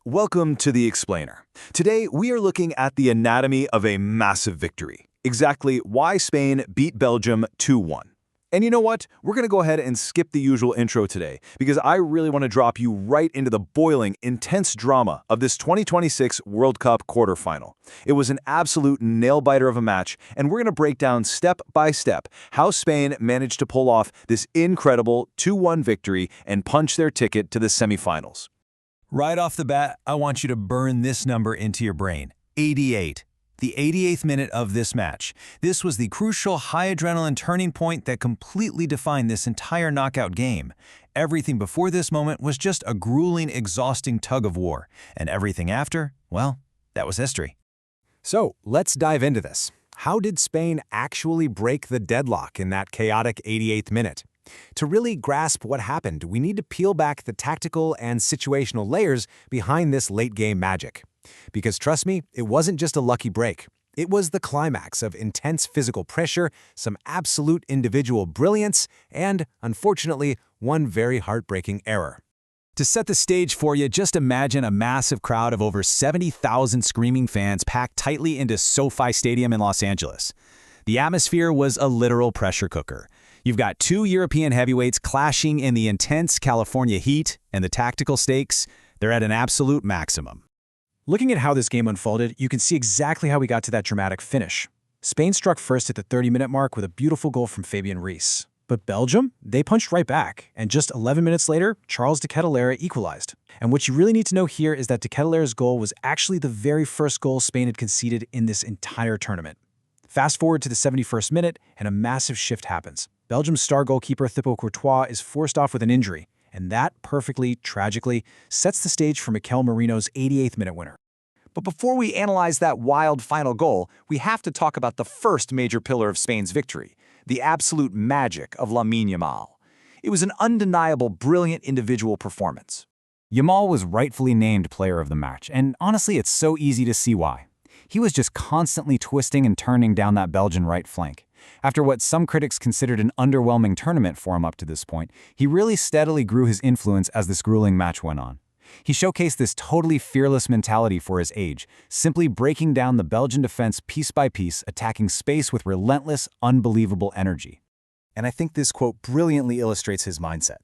Welcome to The Explainer. Today, we are looking at the anatomy of a massive victory. Exactly why Spain beat Belgium 2-1. And you know what? We're going to go ahead and skip the usual intro today because I really want to drop you right into the boiling, intense drama of this 2026 World Cup quarterfinal. It was an absolute nail-biter of a match, and we're going to break down step by step how Spain managed to pull off this incredible 2-1 victory and punch their ticket to the semifinals. Right off the bat, I want you to burn this number into your brain. 88. The 88th minute of this match. This was the crucial high-adrenaline turning point that completely defined this entire knockout game. Everything before this moment was just a grueling, exhausting tug of war. And everything after, well, that was history. So, let's dive into this. How did Spain actually break the deadlock in that chaotic 88th minute? To really grasp what happened, we need to peel back the tactical and situational layers behind this late-game magic. Because trust me, it wasn't just a lucky break. It was the climax of intense physical pressure, some absolute individual brilliance, and, unfortunately, one very heartbreaking error. To set the stage for you, just imagine a massive crowd of over 70,000 screaming fans packed tightly into SoFi Stadium in Los Angeles. The atmosphere was a literal pressure cooker. You've got two European heavyweights clashing in the intense California heat, and the tactical stakes, they're at an absolute maximum. Looking at how this game unfolded, you can see exactly how we got to that dramatic finish. Spain struck first at the 30-minute mark with a beautiful goal from Fabian Ruiz. But Belgium, they punched right back, and just 11 minutes later, Charles de Ketelaere equalized. And what you really need to know here is that de Ketelaire's goal was actually the very first goal Spain had conceded in this entire tournament. Fast forward to the 71st minute, and a massive shift happens. Belgium's star goalkeeper Thibaut Courtois is forced off with an injury, and that perfectly, tragically, sets the stage for Mikel Merino's 88th minute winner. But before we analyze that wild final goal, we have to talk about the first major pillar of Spain's victory, the absolute magic of Lamine Yamal. It was an undeniable, brilliant individual performance. Yamal was rightfully named player of the match, and honestly, it's so easy to see why. He was just constantly twisting and turning down that Belgian right flank. After what some critics considered an underwhelming tournament for him up to this point, he really steadily grew his influence as this grueling match went on. He showcased this totally fearless mentality for his age, simply breaking down the Belgian defense piece by piece, attacking space with relentless, unbelievable energy. And I think this quote brilliantly illustrates his mindset.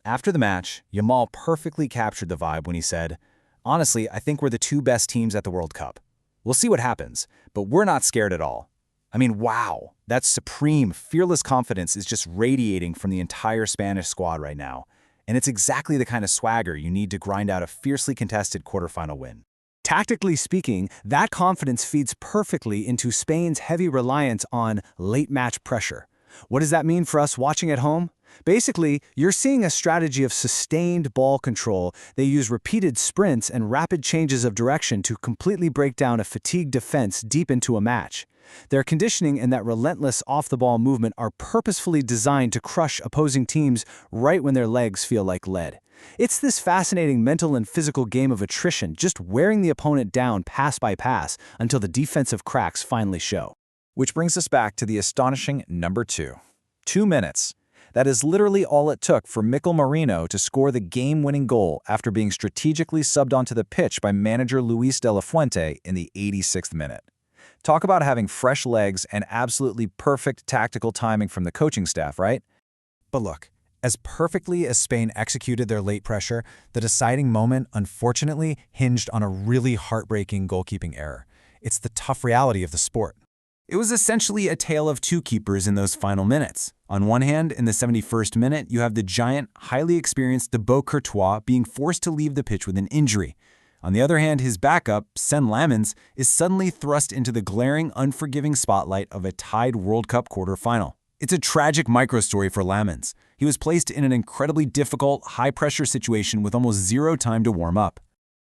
After the match, Yamal perfectly captured the vibe when he said, "Honestly, I think we're the two best teams at the World Cup. We'll see what happens, but we're not scared at all." I mean, wow, that supreme, fearless confidence is just radiating from the entire Spanish squad right now. And it's exactly the kind of swagger you need to grind out a fiercely contested quarterfinal win. Tactically speaking, that confidence feeds perfectly into Spain's heavy reliance on late-match pressure. What does that mean for us watching at home? Basically, you're seeing a strategy of sustained ball control. They use repeated sprints and rapid changes of direction to completely break down a fatigued defense deep into a match. Their conditioning and that relentless off-the-ball movement are purposefully designed to crush opposing teams right when their legs feel like lead. It's this fascinating mental and physical game of attrition, just wearing the opponent down pass by pass until the defensive cracks finally show. Which brings us back to the astonishing number 2. 2 minutes. That is literally all it took for Mikel Merino to score the game-winning goal after being strategically subbed onto the pitch by manager Luis de la Fuente in the 86th minute. Talk about having fresh legs and absolutely perfect tactical timing from the coaching staff, right? But look, as perfectly as Spain executed their late pressure, the deciding moment, unfortunately, hinged on a really heartbreaking goalkeeping error. It's the tough reality of the sport. It was essentially a tale of two keepers in those final minutes. On one hand, in the 71st minute, you have the giant, highly experienced Thibaut Courtois being forced to leave the pitch with an injury. On the other hand, his backup, Sen Lamens, is suddenly thrust into the glaring, unforgiving spotlight of a tied World Cup quarterfinal. It's a tragic microstory for Lamens. He was placed in an incredibly difficult, high-pressure situation with almost zero time to warm up.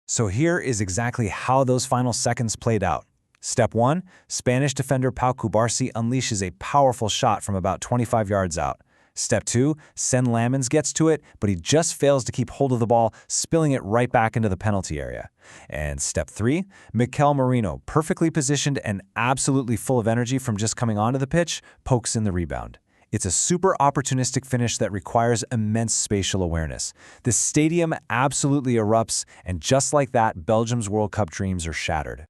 So here is exactly how those final seconds played out. Step 1, Spanish defender Pau Cubarsí unleashes a powerful shot from about 25 yards out. Step 2, Sen Lamens gets to it, but he just fails to keep hold of the ball, spilling it right back into the penalty area. And Step 3, Mikel Merino, perfectly positioned and absolutely full of energy from just coming onto the pitch, pokes in the rebound. It's a super opportunistic finish that requires immense spatial awareness. The stadium absolutely erupts, and just like that, Belgium's World Cup dreams are shattered.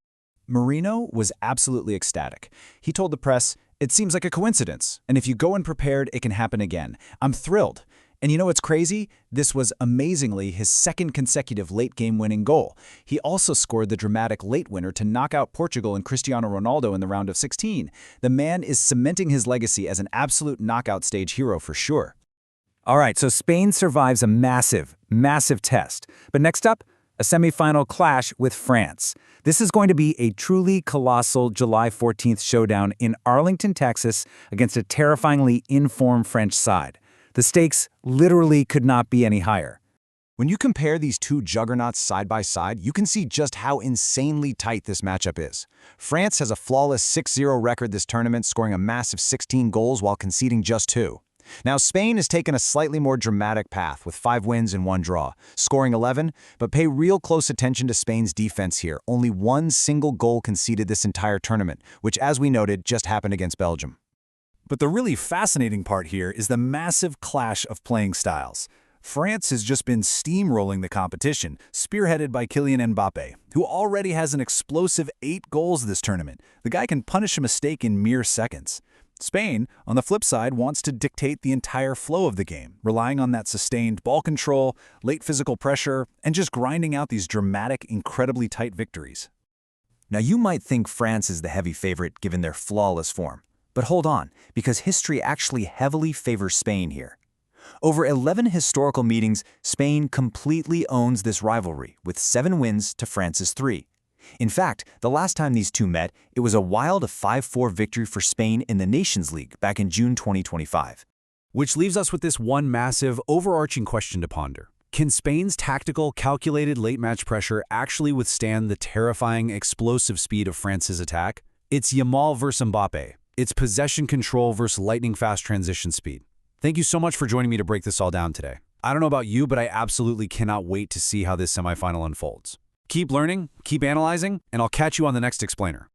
Marino was absolutely ecstatic. He told the press, "It seems like a coincidence, and if you go in prepared, it can happen again. I'm thrilled." And you know what's crazy? This was amazingly his second consecutive late-game winning goal. He also scored the dramatic late winner to knock out Portugal and Cristiano Ronaldo in the round of 16. The man is cementing his legacy as an absolute knockout stage hero for sure. All right, so Spain survives a massive, massive test. But next up, a semifinal clash with France. This is going to be a truly colossal July 14th showdown in Arlington, Texas, against a terrifyingly in-form French side. The stakes literally could not be any higher. When you compare these two juggernauts side by side, you can see just how insanely tight this matchup is. France has a flawless 6-0 record this tournament, scoring a massive 16 goals while conceding just 2. Now, Spain has taken a slightly more dramatic path with 5 wins and 1 draw, scoring 11, but pay real close attention to Spain's defense here. Only 1 single goal conceded this entire tournament, which, as we noted, just happened against Belgium. But the really fascinating part here is the massive clash of playing styles. France has just been steamrolling the competition, spearheaded by Kylian Mbappé, who already has an explosive 8 goals this tournament. The guy can punish a mistake in mere seconds. Spain, on the flip side, wants to dictate the entire flow of the game, relying on that sustained ball control, late physical pressure, and just grinding out these dramatic, incredibly tight victories. Now, you might think France is the heavy favorite given their flawless form. But hold on, because history actually heavily favors Spain here. Over 11 historical meetings, Spain completely owns this rivalry, with 7 wins to France's 3. In fact, the last time these two met, it was a wild 5-4 victory for Spain in the Nations League back in June 2025. Which leaves us with this one massive, overarching question to ponder. Can Spain's tactical, calculated late-match pressure actually withstand the terrifying, explosive speed of France's attack? It's Yamal versus Mbappé. It's possession control versus lightning-fast transition speed. Thank you so much for joining me to break this all down today. I don't know about you, but I absolutely cannot wait to see how this semifinal unfolds. Keep learning, keep analyzing, and I'll catch you on the next explainer.